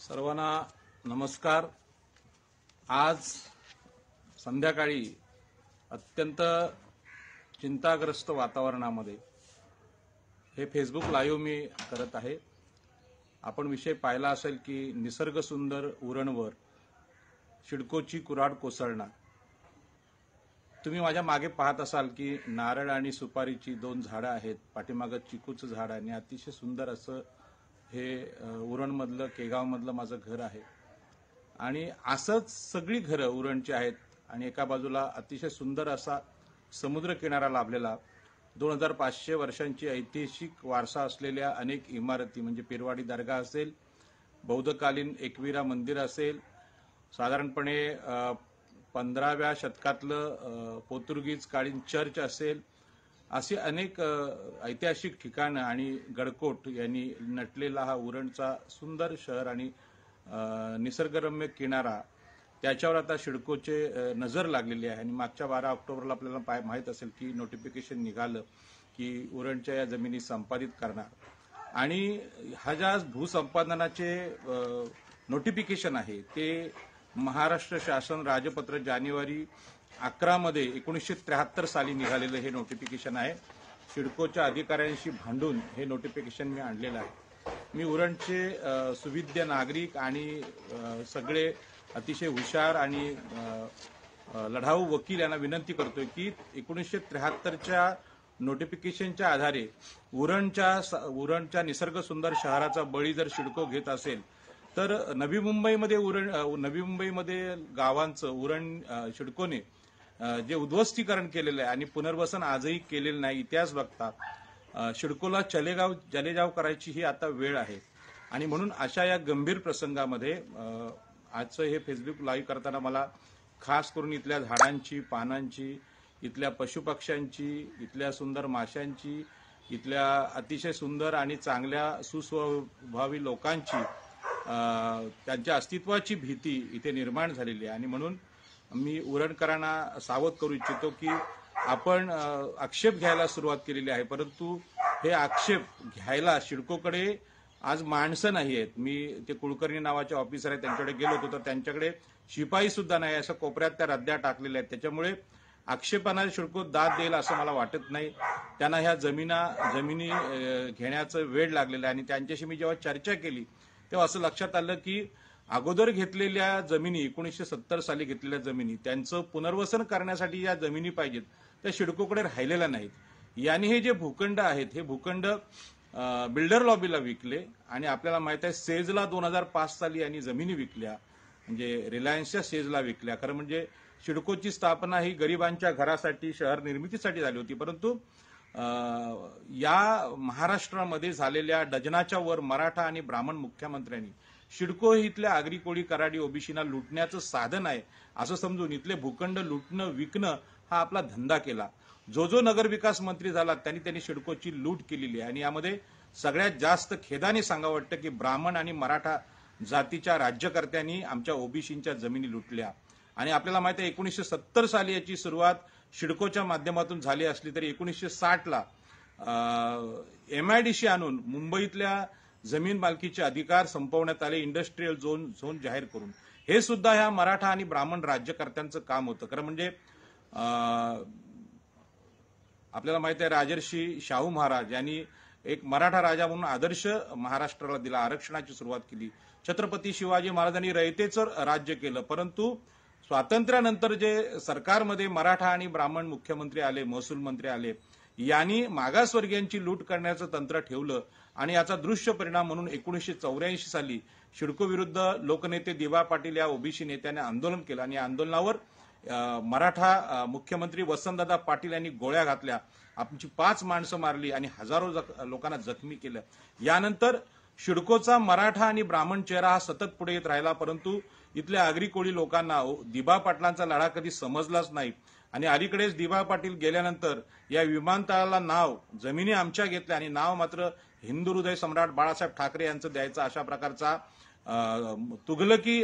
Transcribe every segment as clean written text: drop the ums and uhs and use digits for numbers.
सर्वांना नमस्कार। आज संध्याकाळी अत्यंत चिंताग्रस्त वातावरणामध्ये हे फेसबुक लाईव्ह मी करत आहे। आपण विषय पाहिला असेल की निसर्ग सुंदर उरणवर सिडकोची कुऱ्हाड कोसळणार। तुम्ही माझ्या मागे पाहत असाल की नारळ आणि सुपारीची दोन झाडं आहेत, पाठीमागे चिकूचं झाड आणि अतिशय सुंदर असं हे उरणमधलं केगावमधलं माझं घर आहे। आणि असंच सगळी घरं उरणची आहेत आणि एका बाजूला अतिशय सुंदर असा समुद्र किनारा लाभलेला 2500 वर्षांची ऐतिहासिक वारसा असलेल्या अनेक इमारती म्हणजे पिरवाडी दर्गा असेल, बौद्धकालीन एकविरा मंदिर असेल, साधारणपणे 15व्या शतकातलं पोर्तुगीज कालीन चर्च असेल, असे अनेक ऐतिहासिक ठिकाणं आणि गडकोट यांनी नटलेला हा उरणचा सुंदर शहर आणि निसर्गरम्य किनारा, त्याच्यावर आता सिडकोचे नजर लागलेली आहे। आणि मागच्या 12 ऑक्टोबरला आपल्याला माहीत असेल की नोटिफिकेशन निघालं की उरणच्या या जमिनी संपादित करणार। आणि हा ज्या भूसंपादनाचे नोटिफिकेशन आहे ते महाराष्ट्र शासन राजपत्र जानेवारी 11 मध्ये 1973 साली निघालेलं हे नोटिफिकेशन आहे। सिडकोच्या अधिकाऱ्यांशी भांडून हे नोटिफिकेशन मी आणलेलं आहे। मी उरणचे सुविद्य नागरिक आणि सगळे अतिशय हुशार आणि लढाऊ वकील यांना विनंती करतोय की 1973च्या नोटिफिकेशनच्या आधारे उरणच्या निसर्ग सुंदर शहराचा बळी जर सिडको घेत असेल तर नवी मुंबईमध्ये गावांचं उरण सिडकोने जे उद्ध्वस्तीकरण केलेलं आहे आणि पुनर्वसन आजही केलेलं नाही। इतिहास बघता सिडकोला जलेजाव करायची ही आता वेळ आहे। आणि म्हणून अशा या गंभीर प्रसंगामध्ये आजचं हे फेसबुक लाईव्ह करताना मला खास करून इथल्या झाडांची, पानांची, इथल्या पशुपक्ष्यांची, इथल्या सुंदर माशांची, इथल्या अतिशय सुंदर आणि चांगल्या सुस्वभावी लोकांची त्यांच्या अस्तित्वाची भीती इथे निर्माण झालेली आहे। आणि म्हणून मी उरणकरांना सावध करू इच्छितो की आपण आक्षेप घ्यायला सुरुवात केलेली आहे, परंतु हे आक्षेप घ्यायला सिडकोकडे आज माणसं नाही आहेत। मी ते कुलकर्णी नावाचे ऑफिसर आहेत त्यांच्याकडे गेलो होतो तर त्यांच्याकडे शिपाई सुद्धा नाही, असं कोपऱ्यात त्या रद्द्या टाकलेल्या आहेत। त्याच्यामुळे आक्षेपांना सिडको दाद देईल असं मला वाटत नाही। त्यांना ह्या जमिनी घेण्याचं वेळ लागलेलं आहे। आणि त्यांच्याशी मी जेव्हा चर्चा केली तेव्हा असं लक्षात आलं की अगोदर घेतलेल्या जमिनी 1970 साली घेतलेल्या जमिनी त्यांचं पुनर्वसन करण्यासाठी ज्या जमिनी पाहिजेत त्या सिडकोकडे राहिलेल्या नाहीत। यांनी हे जे भूखंड आहेत हे भूखंड बिल्डर लॉबीला विकले आणि आपल्याला माहित आहे सेजला 2005 साली यांनी जमिनी विकल्या, म्हणजे रिलायन्सच्या सेजला विकल्या। खरं म्हणजे सिडकोची स्थापना ही गरिबांच्या घरासाठी, शहर निर्मितीसाठी झाली होती, परंतु या महाराष्ट्रामध्ये झालेल्या डझनाच्या वर मराठा आणि ब्राह्मण मुख्यमंत्र्यांनी सिडको इथल्या आगरी कोळी कराडी ओबीसीना लुटण्याचं साधन आहे असं समजून इथले भूखंड लुटणं विकणं हा आपला धंदा केला। जो नगरविकास मंत्री झाला त्यांनी सिडकोची लूट केलेली आहे। आणि यामध्ये सगळ्यात जास्त खेदाने सांगावं वाटतं की ब्राह्मण आणि मराठा जातीच्या राज्यकर्त्यांनी आमच्या ओबीसींच्या जमिनी लुटल्या। आणि आपल्याला माहिती आहे 1970 साली याची सुरुवात सिडकोच्या माध्यमातून झाली असली तरी 1960ला MIDC आणून मुंबईतल्या जमीन मालकीचे अधिकार संपवण्यात आले, इंडस्ट्रीयल झोन जाहीर करून। हे सुद्धा ह्या मराठा आणि ब्राह्मण राज्यकर्त्यांचं काम होतं। खरं म्हणजे आपल्याला माहिती आहे राजर्षी शाहू महाराज यांनी एक मराठा राजा म्हणून आदर्श महाराष्ट्राला दिला, आरक्षणाची सुरुवात केली। छत्रपती शिवाजी महाराजांनी रयतेचं राज्य केलं, परंतु स्वातंत्र्यानंतर जे सरकारमध्ये मराठा आणि ब्राह्मण मुख्यमंत्री आले, महसूल मंत्री आले, यांनी मागासवर्गीयांची लूट करण्याचं तंत्र ठेवलं। आणि याचा दृश्य परिणाम म्हणून 1984 साली सिडको विरुद्ध लोकनेते दिवा पाटील या ओबीसी नेत्याने आंदोलन केलं आणि आंदोलनावर मराठा मुख्यमंत्री वसंतदादा पाटील यांनी गोळ्या घातल्या, आमची 5 माणसं मारली आणि हजारो लोकांना जखमी केलं। यानंतर सिडकोचा मराठा आणि ब्राह्मण चेहरा हा सतत पुढे येत राहिला, परंतु इथल्या आगरी कोळी लोकांना दिबा पाटलांचा लढा कधी समजलाच नाही। आणि अलीकडेच दिबा पाटील गेल्यानंतर या विमानतळाला नाव जमिनी आमच्या घेतल्या आणि नाव मात्र हिंदू हृदय सम्राट बाळासाहेब ठाकरे यांचं द्यायचं, अशा प्रकारचा तुघलकी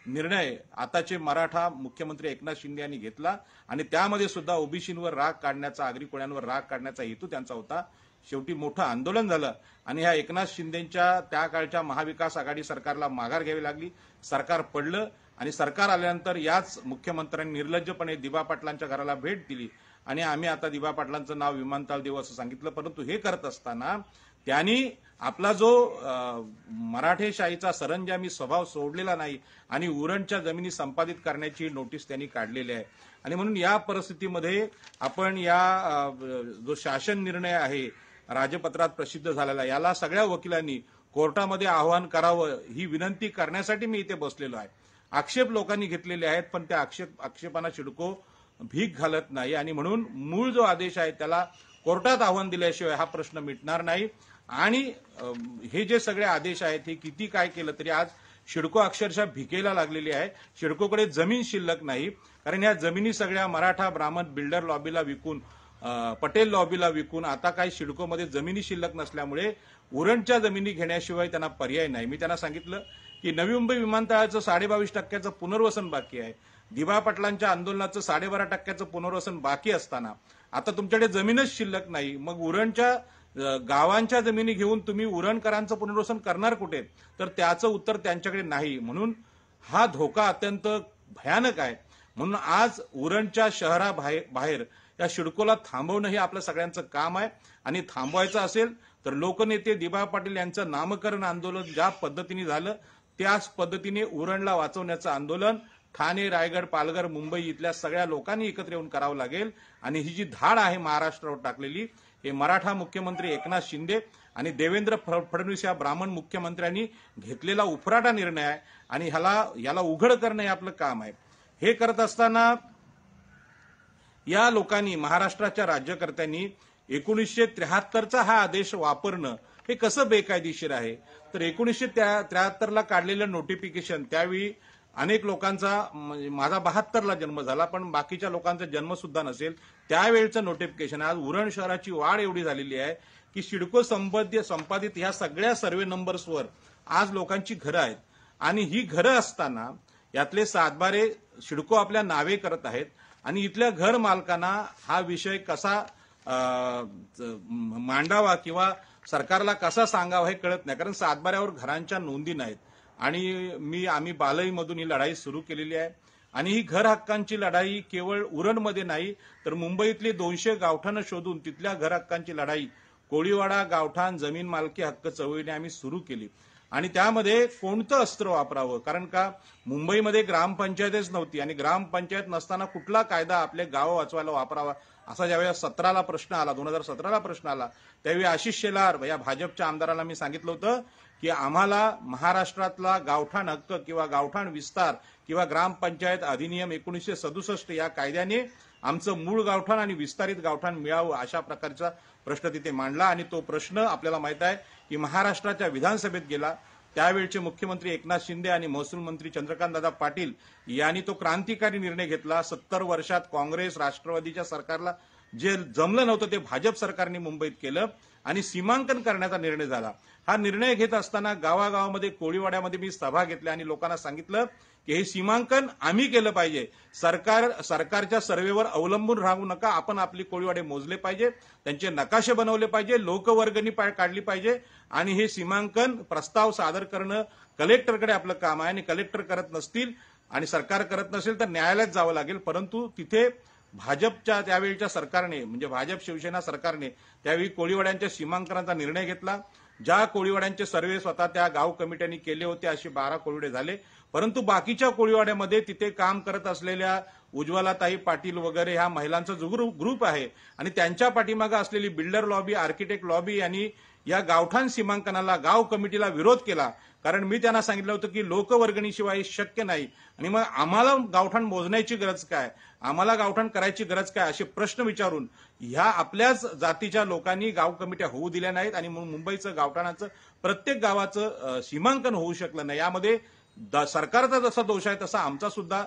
निर्णय आताचे मराठा मुख्यमंत्री एकनाथ शिंदे यांनी घेतला। आणि त्यामध्ये सुद्धा ओबीसींवर राग काढण्याचा, आगरी कोळ्यांवर राग काढण्याचा हेतू त्यांचा होता। शेवटी मोठं आंदोलन झालं आणि ह्या एकनाथ शिंदेच्या त्या काळच्या महाविकास आघाडी सरकारला माघार घ्यावी लागली. सरकार पडलं आणि सरकार आल्यानंतर याच मुख्यमंत्र्यांनी निर्लज्जपणे दिबा पाटलांच्या घराला भेट दिली आणि आम्ही आता दिबा पाटलांचं नाव विमानतळ देऊ असं सांगितलं. परंतु हे करत असताना त्यांनी आपला जो मराठेशाहीचा सरंजामी स्वभाव सोडलेला नाही आणि उरणच्या जमिनी संपादित करण्याची नोटीस त्यांनी काढलेली आहे. आणि म्हणून या परिस्थितीमध्ये आपण या जो शासन निर्णय आहे राजपत्रात प्रसिद्ध झालेला याला सगळ्या वकिलांनी कोर्टामध्ये आव्हान करावं ही विनंती करण्यासाठी मी इथे बसलेलो आहे. आक्षेप लोकांनी घेतलेले आहेत पण त्या आक्षेपांना सिडको भीक घालत नाही आणि म्हणून मूळ जो आदेश आहे त्याला कोर्टात आव्हान दिल्याशिवाय हा प्रश्न मिटणार नाही. आणि हे जे सगळे आदेश आहेत हे किती काय केलं तरी आज सिडको अक्षरशः भिकेला लागलेली आहे. सिडकोकडे जमीन शिल्लक नाही कारण या जमिनी सगळ्या मराठा ब्राह्मण बिल्डर लॉबीला विकून पटेल लॉबीला विकून आता काही सिडकोमध्ये जमिनी शिल्लक नसल्यामुळे उरणच्या जमिनी घेण्याशिवाय त्यांना पर्याय नाही. मी त्यांना सांगितलं की नवी मुंबई विमानतळाचं 22.5% पुनर्वसन बाकी आहे. दिबा पाटलांच्या आंदोलनाचं 12.5% पुनर्वसन बाकी असताना आता तुमच्याकडे जमीनच शिल्लक नाही. मग उरणच्या गावांच्या जमिनी घेऊन तुम्ही उरणकरांचं पुनर्वसन करणार कुठे? तर त्याचं उत्तर त्यांच्याकडे नाही. म्हणून हा धोका अत्यंत भयानक आहे. म्हणून आज उरणच्या शहराबाहेर या सिडकोला थांबवणं हे आपलं सगळ्यांचं काम आहे आणि थांबवायचं असेल तर लोकनेते दिबा पाटील यांचं नामकरण आंदोलन ज्या पद्धतीने झालं त्याच पद्धतीने उरणला वाचवण्याचं आंदोलन ठाणे, रायगड, पालघर, मुंबई इथल्या सगळ्या लोकांनी एकत्र येऊन करावं लागेल. आणि ही जी धाड आहे महाराष्ट्रावर टाकलेली हे मराठा मुख्यमंत्री एकनाथ शिंदे आणि देवेंद्र फडणवीस या ब्राह्मण मुख्यमंत्र्यांनी घेतलेला उफराटा निर्णय आहे आणि याला उघड करणं हे आपलं काम आहे. हे करत असताना या लोकांनी महाराष्ट्राच्या राज्यकर्त्यांनी 1973चा हा आदेश वापरणं हे कसं बेकायदेशीर आहे? तर 1973ला काढलेलं नोटिफिकेशन त्यावेळी अनेक लोकांचा माझा 72ला जन्म झाला पण बाकीच्या लोकांचा जन्म सुद्धा नसेल त्यावेळचं नोटिफिकेशन. आज उरण शहराची वाढ एवढी झालेली आहे की सिडको संपादित ह्या सगळ्या सर्वे नंबर्सवर आज लोकांची घरं आहेत आणि ही घरं असताना यातले 7/12 सिडको आपल्या नावे करत आहेत आणि इथल्या घर मालकांना हा विषय कसा मांडावा किंवा सरकारला कसा सांगावा हे कळत नाही. कारण 7/12वर घरांच्या नोंदी नाहीत आणि आम्ही बालईमधून ही लढाई सुरू केलेली आहे आणि ही घर हक्कांची लढाई केवळ उरणमध्ये नाही तर मुंबईतली 200 गावठाणं शोधून तिथल्या घर हक्कांची लढाई कोळीवाडा गावठाण जमीन मालकी हक्क चळवळीने आम्ही सुरू केली. आणि त्यामध्ये कोणतं अस्त्र वापरावं कारण का मुंबईमध्ये ग्रामपंचायतच नव्हती आणि ग्रामपंचायत नसताना कुठला कायदा आपले गाव वाचवायला वापरावा असा ज्यावेळेला 2017ला प्रश्न आला त्यावेळी आशिष शेलार या भाजपच्या आमदाराला मी सांगितलं होतं की आम्हाला महाराष्ट्रातला गावठाण हक्क किंवा गावठाण विस्तार किंवा ग्रामपंचायत अधिनियम 1967 या कायद्याने आमचं मूळ गावठाण आणि विस्तारित गावठाण मिळावं अशा प्रकारचा प्रश्न तिथे मांडला आणि तो प्रश्न आपल्याला माहित आहे की महाराष्ट्राच्या विधानसभेत गेला. त्यावेळचे मुख्यमंत्री एकनाथ शिंदे आणि महसूल मंत्री चंद्रकांतदादा पाटील यांनी तो क्रांतिकारी निर्णय घेतला. 70 वर्षात काँग्रेस राष्ट्रवादीच्या सरकारला जे जमलं नव्हतं ते भाजप सरकारने मुंबईत केलं आणि सीमांकन करण्याचा निर्णय झाला. हा निर्णय घेत असताना गावागावामध्ये कोळीवाड्यामध्ये मी सभा घेतल्या आणि लोकांना सांगितलं की हे सीमांकन आम्ही केलं पाहिजे. सरकारच्या सर्वेवर अवलंबून राहू नका. आपण आपली कोळीवाडे मोजले पाहिजे, त्यांचे नकाशे बनवले पाहिजे, लोकवर्गणी काढली पाहिजे आणि हे सीमांकन प्रस्ताव सादर करणं कलेक्टरकडे आपलं काम आहे आणि कलेक्टर करत नसतील आणि सरकार करत नसेल तर न्यायालयात जावं लागेल. परंतु तिथे भाजपच्या त्यावेळीच्या सरकारने म्हणजे भाजप शिवसेना सरकारने त्यावेळी कोळीवाड्यांच्या सीमांकनाचा निर्णय घेतला. ज्या कोळीवाड्यांचे सर्वे स्वतः त्या गाव कमिट्यांनी केले होते असे 12 कोळीवाडे झाले. परंतु बाकीच्या कोळीवाड्यामध्ये तिथे काम करत असलेल्या उज्ज्वलाताई पाटील वगैरे ह्या महिलांचा जो ग्रुप आहे आणि त्यांच्या पाठीमागे असलेली बिल्डर लॉबी आर्किटेक्ट लॉबी यांनी या गावठाण सीमांकनाला गाव कमिटीला विरोध केला. कारण मी त्यांना सांगितलं होतं की लोकवर्गणीशिवाय शक्य नाही आणि मग आम्हाला गावठाण मोजण्याची गरज काय, आम्हाला गावठाण करायची गरज काय असे प्रश्न विचारून ह्या आपल्याच जातीच्या लोकांनी गाव कमिट्या होऊ दिल्या नाहीत आणि मुंबईचं गावठाणाचं प्रत्येक गावाचं सीमांकन होऊ शकलं नाही. यामध्ये सरकारचा जसा दोष आहे तसा आमचा सुद्धा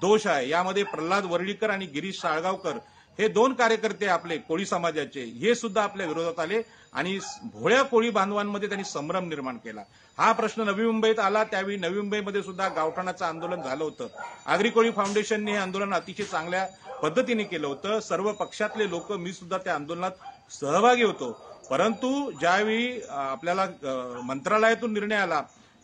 दोष आहे. यामध्ये प्रल्हाद वर्डीकर आणि गिरीश साळगावकर हे 2 कार्यकर्ते आपले कोळी समाजाचे हे सुद्धा आपल्या विरोधात आले आणि भोळ्या कोळी बांधवांमध्ये त्यांनी संभ्रम निर्माण केला. हा प्रश्न नवी मुंबईत आला त्यावेळी नवी मुंबईमध्ये सुद्धा गावठाणाचं आंदोलन झालं होतं. आगरी कोळी फाउंडेशनने हे आंदोलन अतिशय चांगल्या पद्धतीने केलं होतं. सर्व पक्षातले लोक मी सुद्धा त्या आंदोलनात सहभागी होतो. परंतु ज्यावेळी आपल्याला मंत्रालयातून निर्णय आला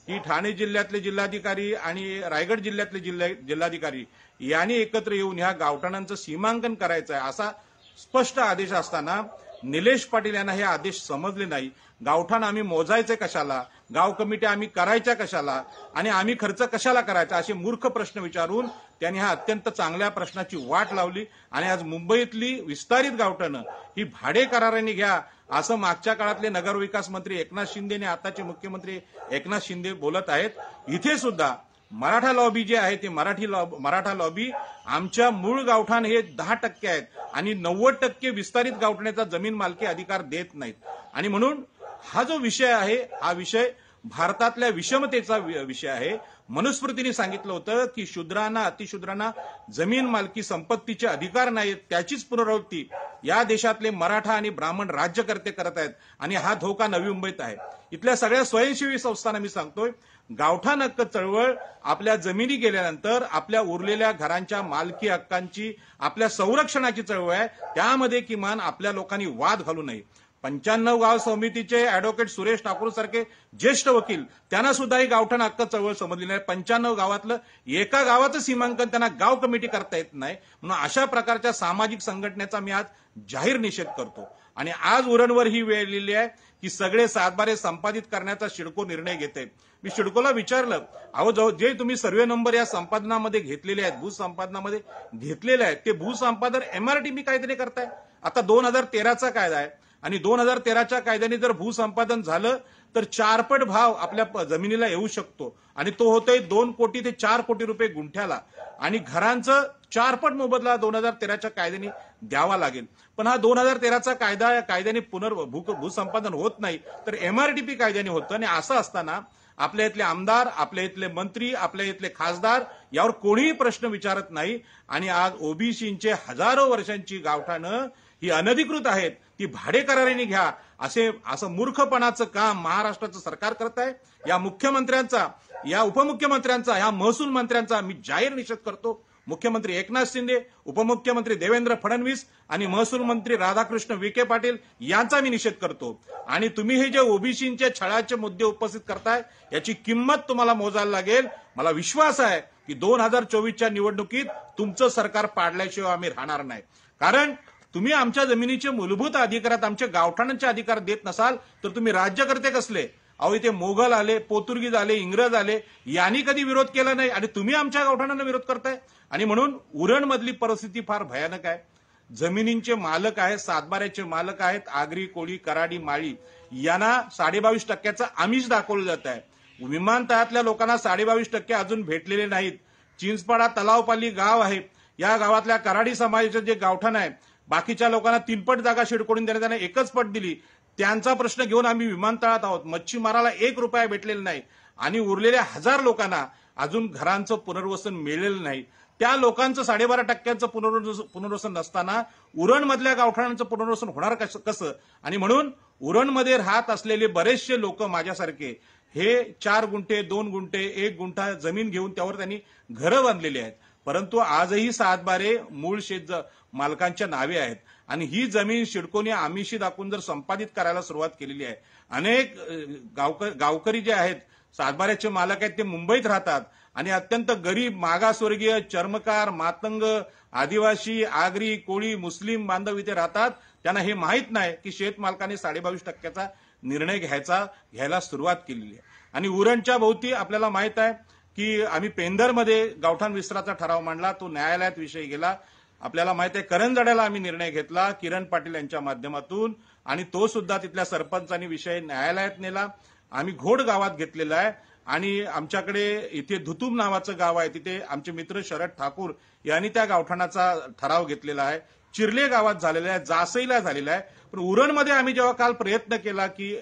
की ठाणे जिल्ह्यातले जिल्हाधिकारी आणि रायगड जिल्ह्यातले जिल्हाधिकारी यांनी एकत्र येऊन ह्या गावठाणांचं सीमांकन करायचं आहे असा स्पष्ट आदेश असताना निलेश पाटील यांना हे आदेश समजले नाही. गावठाण आम्ही मोजायचे कशाला, गाव कमिटी आम्ही करायच्या कशाला आणि आम्ही खर्च कशाला करायचा असे मूर्ख प्रश्न विचारून त्यांनी ह्या अत्यंत चांगल्या प्रश्नाची वाट लावली आणि आज मुंबईतली विस्तारित गावठाणं ही भाडे कराराने घ्या असं मागच्या काळातले नगरविकास मंत्री एकनाथ शिंदे आणि आताचे मुख्यमंत्री एकनाथ शिंदे बोलत आहेत. इथे सुद्धा मराठा लॉबी जे आहे ते मराठा लॉबी आमच्या मूळ गावठाण हे 10% आहेत आणि 90% विस्तारित गावठाणाचा जमीन मालकी अधिकार देत नाहीत. आणि म्हणून हा जो विषय आहे हा विषय भारतातल्या विषमतेचा विषय आहे. मनुस्मृतीने सांगितलं होतं की शूद्रांना अतिशूद्रांना जमीन मालकी संपत्तीचे अधिकार नाहीत, त्याचीच पुनरावृत्ती या देशातले मराठा आणि ब्राह्मण राज्यकर्ते करत आहेत आणि हा धोका नवी मुंबईत आहे. इथल्या सगळ्या स्वयंसेवी संस्थांना मी सांगतोय, गावठाण हक्क चळवळ आपल्या जमिनी गेल्यानंतर आपल्या उरलेल्या घरांच्या मालकी हक्कांची आपल्या संरक्षणाची चळवळ आहे. त्यामध्ये किमान आपल्या लोकांनी वाद घालू नये. 95 गाव समितीचे अॅडव्होकेट सुरेश ठाकूर सारखे ज्येष्ठ वकील त्यांना सुद्धा ही गावठाण हक्क चळवळ समजली नाही. 95 गावातलं एका गावाचं सीमांकन त्यांना गाव कमिटी करता येत नाही. म्हणून अशा प्रकारच्या सामाजिक संघटनेचा मी आज जाहीर निषेध करतो. आणि आज उरणवर ही वेळ लिहिली आहे की सगळे सातबारे संपादित करण्याचा सिडको निर्णय घेते. मी सिडकोला विचारलं, अहो जे तुम्ही सर्वे नंबर या संपादनामध्ये घेतलेले आहेत, भूसंपादनामध्ये घेतलेले आहेत, ते भूसंपादन एमआरटीपी कायद्याने करताय. आता 2013चा कायदा आहे आणि 2013च्या कायद्याने जर भूसंपादन झालं तर 4 पट भाव आपल्या जमिनीला येऊ शकतो आणि तो होतोय 2 कोटी ते 4 कोटी रुपये गुंठ्याला आणि घरांचं 4 पट मोबदला 2013च्या कायद्याने द्यावा लागेल. पण हा 2013चा कायदा या कायद्याने भूसंपादन होत नाही तर एमआरटीपी कायद्याने होतं. आणि असं असताना आपल्या इथले आमदार, आपल्या इथले मंत्री, आपल्या इथले खासदार यावर कोणीही प्रश्न विचारत नाही. आणि आज ओबीसींचे हजारो वर्षांची गावठाणं ही अनधिकृत आहेत, ती भाडे कराराने घ्या असं मूर्खपणाचं काम महाराष्ट्राचं सरकार करत आहे. या मुख्यमंत्र्यांचा, या उपमुख्यमंत्र्यांचा, या महसूल मंत्र्यांचा मी जाहीर निषेध करतो. मुख्यमंत्री एकनाथ शिंदे, उपमुख्यमंत्री देवेंद्र फडणवीस आणि महसूल मंत्री राधाकृष्ण विखे पाटील यांचा मी निषेध करतो. आणि तुम्ही हे जे ओबीसींचे छळाचे मुद्दे उपस्थित करताय याची किंमत तुम्हाला मोजायला लागेल. मला विश्वास आहे की 2024च्या निवडणुकीत तुमचं सरकार पाडल्याशिवाय आम्ही राहणार नाही. कारण तुम्ही आमच्या जमिनीचे मूलभूत अधिकारात आमच्या गावठाणांचे अधिकार देत नसाल तर तुम्ही राज्यकर्ते कसले? अहो इथे मोगल आले, पोर्तुगीज आले, इंग्रज आले, यांनी कधी विरोध केला नाही आणि तुम्ही आमच्या गावठाणांना विरोध करताय. आणि म्हणून उरणमधली परिस्थिती फार भयानक आहे. जमिनींचे मालक आहेत, सातबाऱ्याचे मालक आहेत, आगरी, कोळी, कराडी, माळी यांना 22.5% आमिष दाखवलं जात आहे. विमानतळातल्या लोकांना 22% अजून भेटलेले नाहीत. चिंचपाडा तलावपाली गाव आहे, या गावातल्या कराडी समाजाचं जे गावठाण आहे बाकीच्या लोकांना 3 पट जागा शिडकोडून देण्यात त्यांना 1च पट दिली. त्यांचा प्रश्न घेऊन आम्ही विमानतळात आहोत. मच्छीमाराला 1 रुपया भेटलेला नाही आणि उरलेल्या 1000 लोकांना अजून घरांचं पुनर्वसन मिळेलं नाही. त्या लोकांचं 12.5% पुनर्वसन नसताना उरणमधल्या गावठाणांचं पुनर्वसन होणार कसं? आणि म्हणून उरणमध्ये राहत असलेले बरेचसे लोक माझ्यासारखे हे 4 गुंठे, 2 गुंठे, 1 गुंठा जमीन घेऊन त्यावर त्यांनी घरं बांधलेली आहेत. परंतु आजही सातबारे मूळ शेत मालकांच्या नावे आहेत आणि ही जमीन सिडकोने आमिषी दाखवून जर संपादित करायला सुरुवात केलेली आहे. अनेक गावकरी जे आहेत, सातबाऱ्याचे मालक आहेत, ते मुंबईत राहतात आणि अत्यंत गरीब, मागासवर्गीय, चर्मकार, मातंग, आदिवासी, आगरी, कोळी, मुस्लिम बांधव इथे राहतात. त्यांना हे माहीत नाही की शेतमालकाने 22.5%चा निर्णय घ्यायला सुरुवात केलेली आहे. आणि उरणच्या भोवती आपल्याला माहित आहे की आम्ही पेंदरमध्ये गावठाण विस्ताराचा ठराव मांडला, तो न्यायालयात विषय गेला. आपल्याला माहित आहे करंजड्याला आम्ही निर्णय घेतला किरण पाटील यांच्या माध्यमातून आणि तो सुद्धा तिथल्या सरपंचांनी विषय न्यायालयात नेला. आम्ही घोड गावात घेतलेला आहे आणि आमच्याकडे इथे धुतुम नावाचं गाव आहे, तिथे आमचे मित्र शरद ठाकूर यांनी त्या गावठाणाचा ठराव घेतलेला आहे. चिर्ले गावात झालेला आहे, जासईला झालेला आहे. पण उरणमध्ये आम्ही जेव्हा काल प्रयत्न केला की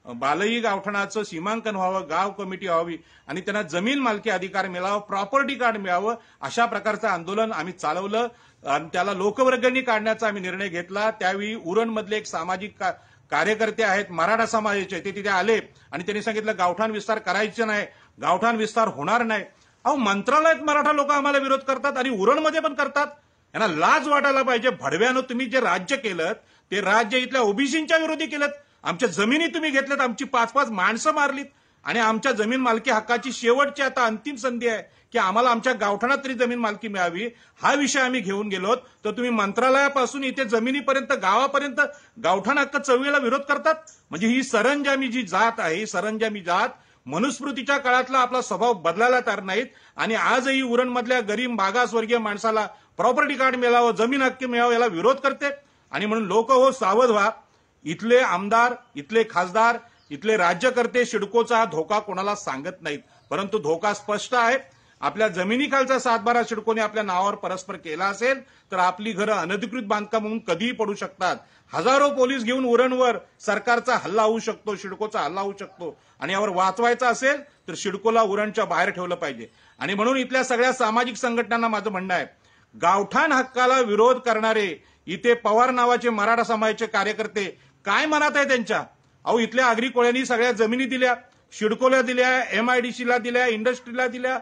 बालई गावठाणाचं सीमांकन व्हावं, गाव कमिटी व्हावी आणि त्यांना जमीन मालकी अधिकार मिळावं, प्रॉपर्टी कार्ड मिळावं, अशा प्रकारचं आंदोलन आम्ही चालवलं आणि त्याला लोकवर्गणी काढण्याचा आम्ही निर्णय घेतला. त्यावेळी उरणमधले एक सामाजिक कार्यकर्ते आहेत, मराठा समाजाचे, ते तिथे आले आणि त्यांनी सांगितलं गावठाण विस्तार करायचं नाही, गावठाण विस्तार होणार नाही. अहो मंत्रालयात मराठा लोक आम्हाला विरोध करतात आणि उरणमध्ये पण करतात. यांना लाज वाटायला पाहिजे. भडव्यानं तुम्ही जे राज्य केलं ते राज्य इथल्या ओबीसींच्या विरोधी केलेत. आमच्या जमिनी तुम्ही घेतल्यात, आमची 5-5 माणसं मारलीत आणि आमच्या जमीन मालकी हक्काची शेवटची आता अंतिम संधी आहे की आम्हाला आमच्या गावठाणात तरी जमीन मालकी मिळावी. हा विषय आम्ही घेऊन गेलोत तर तुम्ही मंत्रालयापासून इथे जमिनीपर्यंत गावापर्यंत गावठाण हक्क चळवळीला विरोध करतात. म्हणजे ही सरंजामी जी जात आहे, ही सरंजामी जात मनुस्मृतीच्या काळातला आपला स्वभाव बदलायला तयार नाहीत आणि आजही उरणमधल्या गरीब मागासवर्गीय माणसाला प्रॉपर्टी कार्ड मिळावं, जमीन हक्क मिळावं याला विरोध करते. आणि म्हणून लोक हो सावध व्हा. इथले आमदार, इथले खासदार, इथले राज्यकर्ते सिडकोचा धोका कोणाला सांगत नाहीत, परंतु धोका स्पष्ट आहे. आपल्या जमिनीखालचा 7-12 सिडकोने आपल्या नावावर परस्पर केला असेल तर आपली घरं अनधिकृत बांधकाम म्हणून कधीही पडू शकतात. हजारो पोलीस घेऊन उरणवर सरकारचा हल्ला होऊ शकतो, सिडकोचा हल्ला होऊ शकतो आणि यावर वाचवायचा असेल तर सिडकोला उरणच्या बाहेर ठेवलं पाहिजे. आणि म्हणून इथल्या सगळ्या सामाजिक संघटनांना माझं म्हणणं आहे, गावठाण हक्काला विरोध करणारे इथे पवार नावाचे मराठा समाजाचे कार्यकर्ते काय मनात आहे त्यांच्या? अहो, इथल्या आगरी कोळ्यांनी सगळ्या जमिनी दिल्या, सिडकोला दिल्या, MIDCला दिल्या, इंडस्ट्रीला दिल्या,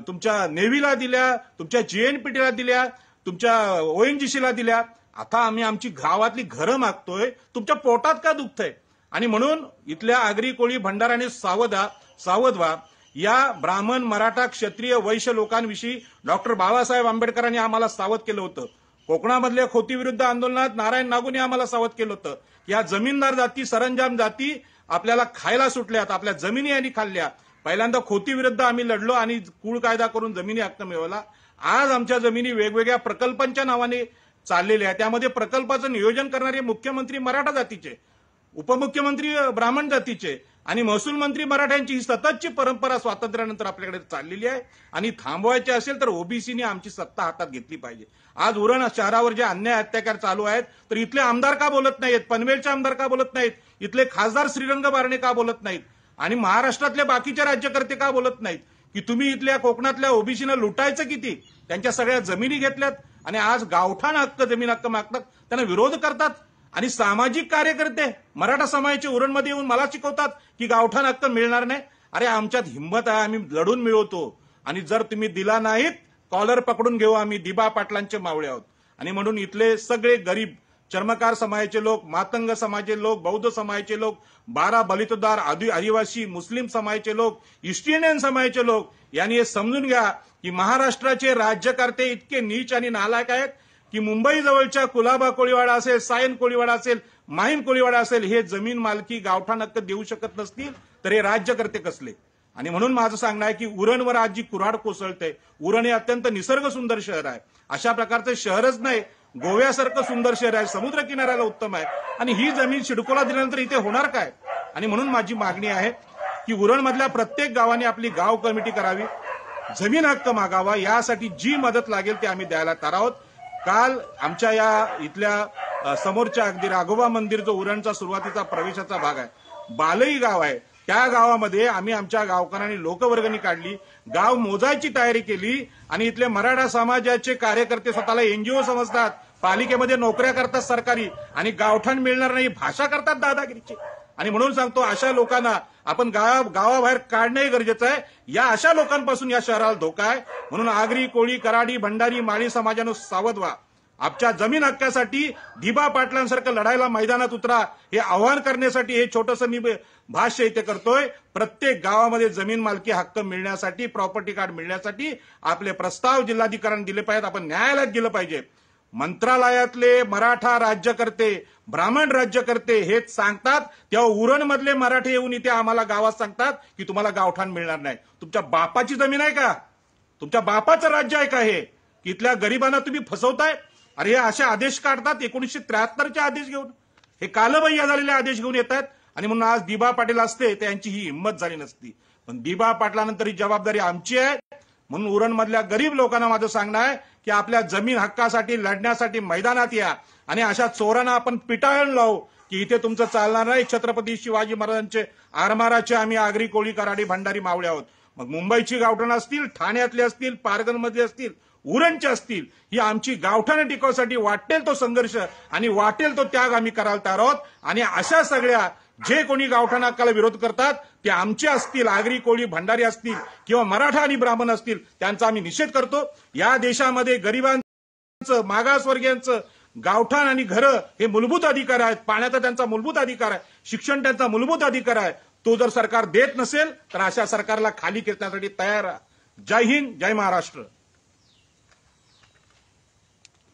तुमच्या नेव्हीला दिल्या, तुमच्या JNPTला दिल्या, तुमच्या ONGCला दिल्या. आता आम्ही आमची गावातली घरं मागतोय, तुमच्या पोटात का दुखतंय? आणि म्हणून इथल्या आगरी कोळी भंडाराने सावध व्हा. या ब्राह्मण, मराठा, क्षत्रिय, वैश्य लोकांविषयी डॉक्टर बाबासाहेब आंबेडकरांनी आम्हाला सावध केलं होतं. कोकणामधल्या खोतीविरुद्ध आंदोलनात नारायण नागूने आम्हाला सावध केलं होतं. या जमीनदार जाती, सरंजाम जाती आपल्याला खायला सुटल्यात, आपल्या जमिनी यांनी खाल्ल्या. पहिल्यांदा खोतीविरुद्ध आम्ही लढलो आणि कुळ कायदा करून जमिनी हक्क मिळवला. आज आमच्या जमिनी वेगवेगळ्या प्रकल्पांच्या नावाने चाललेल्या आहेत. त्यामध्ये प्रकल्पाचं नियोजन करणारे मुख्यमंत्री मराठा जातीचे, उपमुख्यमंत्री ब्राह्मण जातीचे आणि महसूल मंत्री मराठ्यांची ही सततची परंपरा स्वातंत्र्यानंतर आपल्याकडे चाललेली आहे आणि थांबवायची असेल तर ओबीसीने आमची सत्ता हातात घेतली पाहिजे. आज उरण शहरावर जे अन्याय अत्याचार चालू आहेत तर इथले आमदार का बोलत नाहीत? पनवेलचे आमदार का बोलत नाहीत? इथले खासदार श्रीरंग बारणे का बोलत नाहीत? आणि महाराष्ट्रातले बाकीचे राज्यकर्ते का बोलत नाहीत की तुम्ही इथल्या कोकणातल्या ओबीसीनं लुटायचं किती? त्यांच्या सगळ्या जमिनी घेतल्यात आणि आज गावठाण हक्क, जमीन हक्क मागतात, त्यांना विरोध करतात. आणि सामाजिक कार्यकर्ते मराठा समाजाचे उरणमध्ये येऊन मला शिकवतात की गावठाण हक्क मिळणार नाही. अरे, आमच्यात हिंमत आहे, आम्ही लढून मिळवतो आणि जर तुम्ही दिला नाहीत कॉलर पकडून घेऊ. आम्ही दिबा पाटलांचे मावळे आहोत. आणि म्हणून इथले सगळे गरीब चर्मकार समाजाचे लोक, मातंग समाजाचे लोक, बौद्ध समाजाचे लोक, 12 बलितदार, आदिवासी, मुस्लिम समाजाचे लोक, ईस्ट इंडियन समाजाचे लोक यांनी हे समजून घ्या की महाराष्ट्राचे राज्यकर्ते इतके नीच आणि नालायक आहेत की मुंबई जवळच्या कुलाबा कोळीवाडा असेल, सायन कोळीवाडा असेल, माहीम कोळीवाडा असेल, हे जमीन मालकी गावठाण हक्क देऊ शकत नसतील तर हे राज्यकर्ते कसले? आणि म्हणून माझं सांगणं आहे की उरणवर आज जी कुऱ्हाड कोसळते, उरण हे अत्यंत निसर्ग सुंदर शहर आहे. अशा प्रकारचं शहरच नाही, गोव्यासारखं सुंदर शहर आहे, समुद्र किनाऱ्याला उत्तम आहे आणि ही जमीन सिडकोला दिल्यानंतर इथे होणार काय? आणि म्हणून माझी मागणी आहे की उरणमधल्या प्रत्येक गावाने आपली गाव कमिटी करावी, जमीन हक्क मागावा. यासाठी जी मदत लागेल ती आम्ही द्यायला तयार आहोत. काल आमच्या या इथल्या समोरच्या अगदी राघोबा मंदिर जो उरणचा सुरुवातीचा प्रवेशाचा भाग आहे, बालई गाव आहे, त्या गावामध्ये आम्ही आमच्या गावकऱ्यांनी लोकवर्गणी काढली, गाव मोजायची तयारी केली आणि इथले मराठा समाजाचे कार्यकर्ते स्वतःला NGO समजतात, पालिकेमध्ये नोकऱ्या करतात सरकारी आणि गावठाण मिळणार नाही भाषा करतात दादागिरीची. आणि म्हणून सांगतो, अशा लोकांना आपण गावाबाहेर काढणंही गरजेचं आहे. या अशा लोकांपासून या शहराला धोका आहे. म्हणून आगरी, कोळी, कराडी, भंडारी, माळी समाजानं सावध व्हा. आमच्या जमीन हक्कासाठी दिबा पाटलांसारखं लढायला मैदानात उतरा. हे आव्हान करण्यासाठी हे छोटंसं मी भाष्य इथे करतोय. प्रत्येक गावामध्ये जमीन मालकी हक्क मिळण्यासाठी, प्रॉपर्टी कार्ड मिळण्यासाठी आपले प्रस्ताव जिल्हाधिकाऱ्यांनी दिले पाहिजेत. आपण न्यायालयात गेलं पाहिजे. मंत्रालयातले मराठा राज्यकर्ते, ब्राह्मण राज्यकर्ते हेच सांगतात, तेव्हा उरणमधले मराठे येऊन इथे आम्हाला गावात सांगतात की तुम्हाला गावठाण मिळणार नाही. तुमच्या बापाची जमीन आहे का? तुमच्या बापाचं राज्य आहे का हे? की इथल्या गरिबांना तुम्ही फसवताय? अरे, हे असे आदेश काढतात 1973चे आदेश घेऊन, हे कालबाह्य झालेले आदेश घेऊन येतात. आणि म्हणून आज दिबा पाटील असते तर यांची ही हिंमत झाली नसती. पण दिबा पाटलानंतर ही जबाबदारी आमची आहे. म्हणून उरणमधल्या गरीब लोकांना माझं सांगणं आहे की आपल्या जमीन हक्कासाठी लढण्यासाठी मैदानात या आणि अशा चोरांना आपण पिटाळून लावू की इथे तुमचं चालणार नाही. छत्रपती शिवाजी महाराजांचे आरमाराचे आम्ही आगरी, कोळी, कराडी, भंडारी मावळे आहोत. मग मुंबईची गावठाण असतील, ठाण्यातले असतील, पारगणमधले असतील, उरणचे असतील, ही आमची गावठाणं टिकवण्यासाठी वाटेल तो संघर्ष आणि वाटेल तो त्याग आम्ही करायला तयार आहोत. आणि अशा सगळ्या जे कोणी गावठाण हक्काला विरोध करतात ते आमचे असतील, आगरी, कोळी, भंडारी असतील किंवा मराठा आणि ब्राह्मण असतील, त्यांचा आम्ही निषेध करतो. या देशामध्ये गरिबांचं, मागासवर्गीयांचं गावठाण आणि घरं हे मूलभूत अधिकार आहेत, पाण्याचा त्यांचा मूलभूत अधिकार आहे, शिक्षण त्यांचा मूलभूत अधिकार आहे. तो जर सरकार देत नसेल तर अशा सरकारला खाली खेचण्यासाठी तयार आहे. जय हिंद, जय महाराष्ट्र.